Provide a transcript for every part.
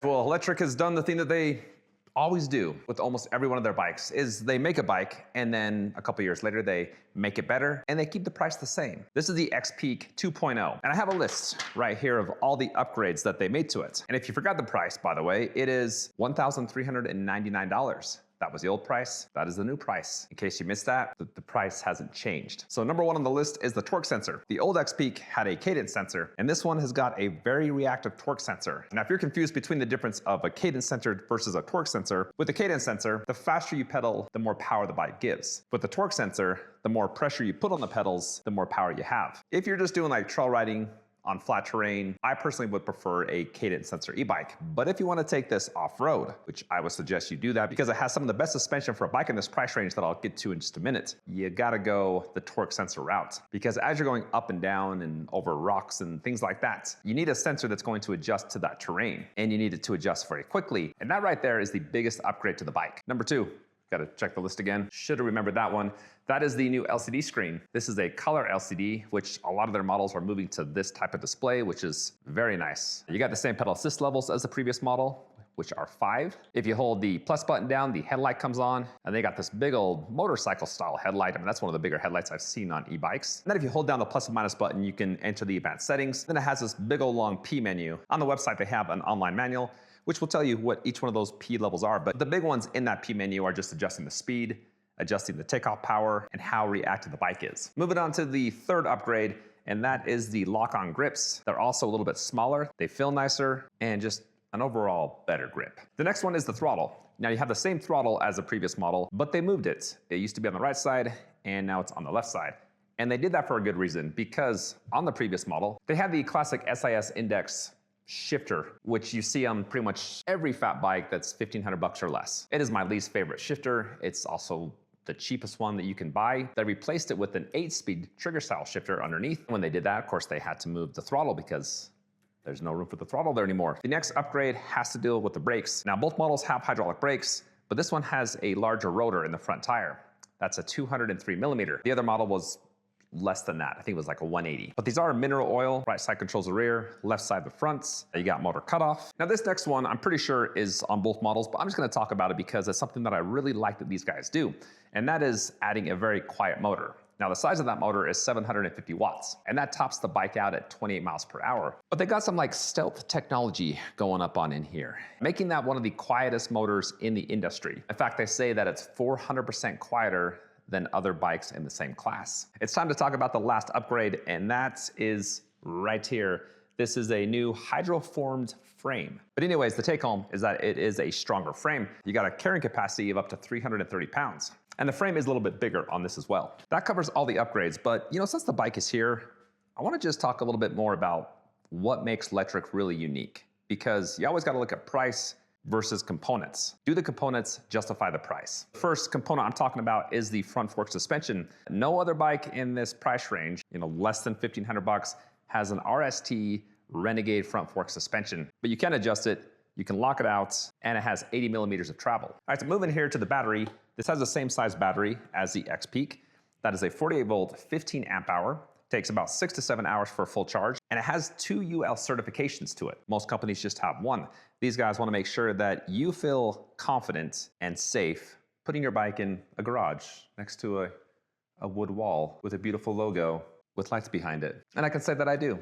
Well, Lectric has done the thing that they always do with almost every one of their bikes is they make a bike and then a couple years later they make it better and they keep the price the same. This is the XPeak 2.0 and I have a list right here of all the upgrades that they made to it. And if you forgot the price, by the way, it is $1,399. That was the old price. That is the new price. In case you missed that, the price hasn't changed. So number one on the list is the torque sensor. The old XPeak had a cadence sensor, and this one has got a very reactive torque sensor. Now, if you're confused between the difference of a cadence sensor versus a torque sensor, with the cadence sensor, the faster you pedal, the more power the bike gives. With the torque sensor, the more pressure you put on the pedals, the more power you have. If you're just doing like trail riding, on flat terrain, I personally would prefer a cadence sensor e-bike. But if you want to take this off-road, which I would suggest you do that because it has some of the best suspension for a bike in this price range that I'll get to in just a minute, you gotta go the torque sensor route. Because as you're going up and down and over rocks and things like that, you need a sensor that's going to adjust to that terrain, and you need it to adjust very quickly. And that right there is the biggest upgrade to the bike. Number two, gotta check the list again. Should have remembered that one. That is the new LCD screen. This is a color LCD, which a lot of their models are moving to this type of display, which is very nice. You got the same pedal assist levels as the previous model, which are 5. If you hold the plus button down, the headlight comes on, and they got this big old motorcycle style headlight. I mean, that's one of the bigger headlights I've seen on e-bikes. And then if you hold down the plus and minus button, you can enter the advanced settings. Then it has this big old long P menu. On the website, they have an online manual, which will tell you what each one of those P levels are. But the big ones in that P menu are just adjusting the speed, adjusting the takeoff power, and how reactive the bike is. Moving on to the third upgrade, and that is the lock-on grips. They're also a little bit smaller, they feel nicer, and just an overall better grip. The next one is the throttle. Now you have the same throttle as the previous model, but they moved it. It used to be on the right side, and now it's on the left side. And they did that for a good reason, because on the previous model, they had the classic SIS index shifter, which you see on pretty much every fat bike that's $1,500 or less. It is my least favorite shifter. It's also the cheapest one that you can buy. They replaced it with an 8-speed trigger style shifter underneath. When they did that, of course, they had to move the throttle because there's no room for the throttle there anymore. The next upgrade has to deal with the brakes. Now, both models have hydraulic brakes, but this one has a larger rotor in the front tire. That's a 203 millimeter. The other model was less than that. I think it was like a 180. But these are mineral oil. Right side controls the rear, left side the fronts. You got motor cutoff. Now this next one, I'm pretty sure is on both models, but I'm just gonna talk about it because it's something that I really like that these guys do. And that is adding a very quiet motor. Now the size of that motor is 750 watts, and that tops the bike out at 28 miles per hour. But they got some like stealth technology going up on in here, making that one of the quietest motors in the industry. In fact, they say that it's 400% quieter than other bikes in the same class. It's time to talk about the last upgrade, and that is right here. This is a new hydroformed frame. But anyways, the take home is that it is a stronger frame. You got a carrying capacity of up to 330 pounds. And the frame is a little bit bigger on this as well. That covers all the upgrades, but since the bike is here, I wanna just talk a little bit more about what makes Lectric really unique. Because you always gotta look at price versus components. Do the components justify the price? The first component I'm talking about is the front fork suspension. No other bike in this price range, less than $1,500, has an RST Renegade front fork suspension. But you can adjust it, you can lock it out, and it has 80 millimeters of travel. All right, so moving here to the battery. This has the same size battery as the XPeak. That is a 48 volt, 15 amp hour. Takes about 6 to 7 hours for a full charge, and it has 2 UL certifications to it. Most companies just have 1. These guys want to make sure that you feel confident and safe putting your bike in a garage next to a wood wall with a beautiful logo with lights behind it. And I can say that I do.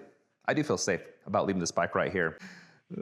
I do feel safe about leaving this bike right here.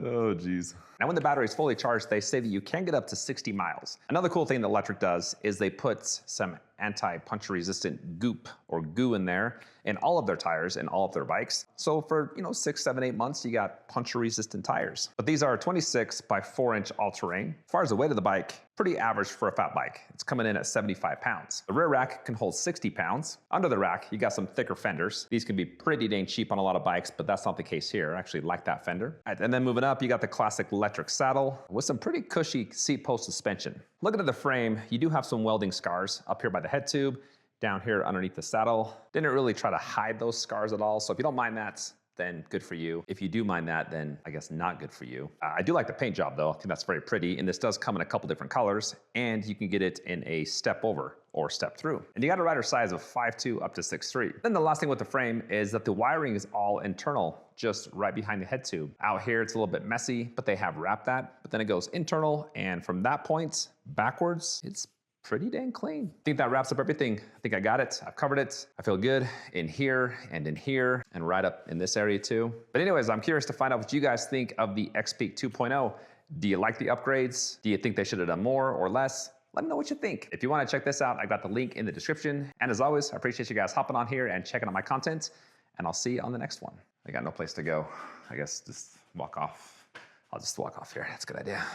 Oh, geez. Now, when the battery is fully charged, they say that you can get up to 60 miles. Another cool thing that Lectric does is they put some anti-puncture resistant goop or goo in there in all of their tires and all of their bikes. So for 6, 7, 8 months, you got puncture resistant tires. But these are 26 by 4-inch all-terrain. As far as the weight of the bike, pretty average for a fat bike. It's coming in at 75 pounds. The rear rack can hold 60 pounds. Under the rack, you got some thicker fenders. These can be pretty dang cheap on a lot of bikes, but that's not the case here. I actually like that fender. All right, and then moving up, you got the classic Lectric saddle with some pretty cushy seat post suspension. Looking at the frame, you do have some welding scars up here by the head tube, down here underneath the saddle. Didn't really try to hide those scars at all, so if you don't mind that, then good for you. If you do mind that, then I guess not good for you. I do like the paint job though. I think that's very pretty. And this does come in a couple different colors, and you can get it in a step over or step through. And you got a rider size of 5'2" up to 6'3". Then the last thing with the frame is that the wiring is all internal, just right behind the head tube. Out here, it's a little bit messy, but they have wrapped that. But then it goes internal, and from that point backwards, it's pretty dang clean. I think that wraps up everything. I think I got it. I've covered it. I feel good in here and right up in this area too. But anyways, I'm curious to find out what you guys think of the XPeak 2.0. Do you like the upgrades? Do you think they should have done more or less? Let me know what you think. If you want to check this out, I got the link in the description. And as always, I appreciate you guys hopping on here and checking out my content. And I'll see you on the next one. I got no place to go. I guess just walk off. I'll just walk off here. That's a good idea.